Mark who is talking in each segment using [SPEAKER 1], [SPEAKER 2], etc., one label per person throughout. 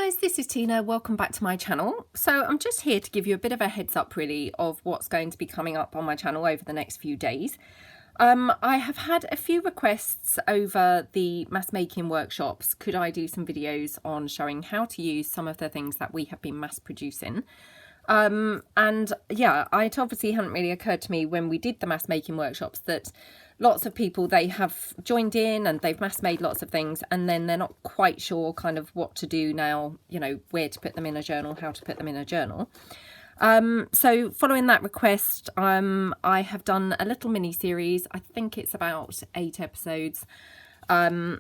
[SPEAKER 1] guys, this is Tina. Welcome back to my channel. So I'm just here to give you a bit of a heads up really of what's going to be coming up on my channel over the next few days. I have had a few requests over the mass making workshops. Could I do some videos on showing how to use some of the things that we have been mass producing? And yeah, it obviously hadn't really occurred to me when we did the mass making workshops that lots of people, they have joined in and they've mass made lots of things and then they're not quite sure kind of what to do now, you know, where to put them in a journal, how to put them in a journal. So following that request, I have done a little mini series. I think it's about 8 episodes, where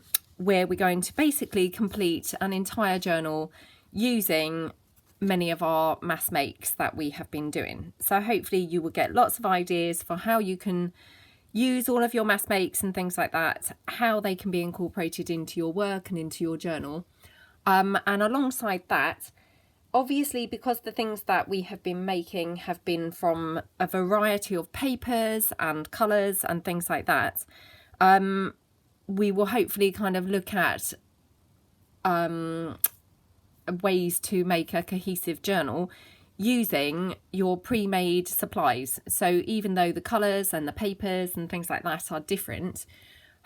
[SPEAKER 1] we're going to basically complete an entire journal using many of our mass makes that we have been doing. So hopefully you will get lots of ideas for how you can use all of your mass makes and things like that, how they can be incorporated into your work and into your journal. And alongside that, obviously, because the things that we have been making have been from a variety of papers and colours and things like that, we will hopefully kind of look at ways to make a cohesive journal using your pre-made supplies. So even though the colours and the papers and things like that are different,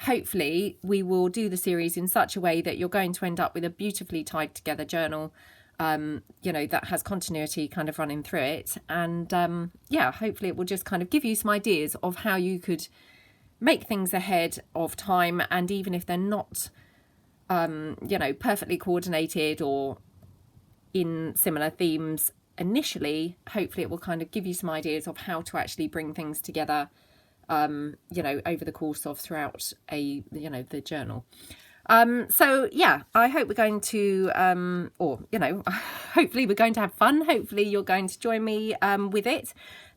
[SPEAKER 1] hopefully we will do the series in such a way that you're going to end up with a beautifully tied together journal, you know, that has continuity kind of running through it. And yeah, hopefully it will just kind of give you some ideas of how you could make things ahead of time. And even if they're not, you know, perfectly coordinated or in similar themes initially, hopefully it will kind of give you some ideas of how to actually bring things together, you know, over the course of throughout the journal. So yeah, I hope we're going to, or, you know, hopefully we're going to have fun. Hopefully you're going to join me with it.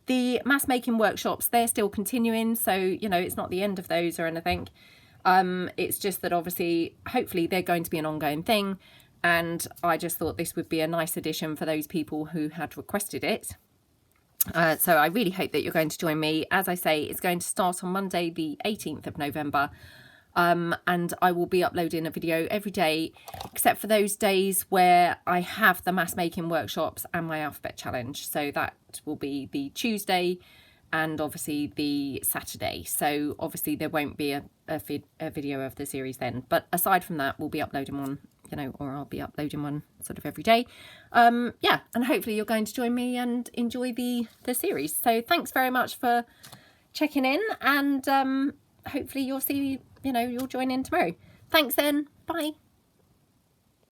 [SPEAKER 1] The mass making workshops, they're still continuing. So, you know, it's not the end of those or anything. It's just that obviously, hopefully they're going to be an ongoing thing. And I just thought this would be a nice addition for those people who had requested it. So I really hope that you're going to join me. As I say, it's going to start on Monday, the 18th of November. And I will be uploading a video every day, except for those days where I have the mass making workshops and my alphabet challenge. So that will be the Tuesday and obviously the Saturday. So obviously there won't be a video of the series then. But aside from that, we'll be uploading one, you know, or I'll be uploading one sort of every day. Yeah, and hopefully you're going to join me and enjoy the series. So thanks very much for checking in, and hopefully you'll join in tomorrow. Thanks then. Bye.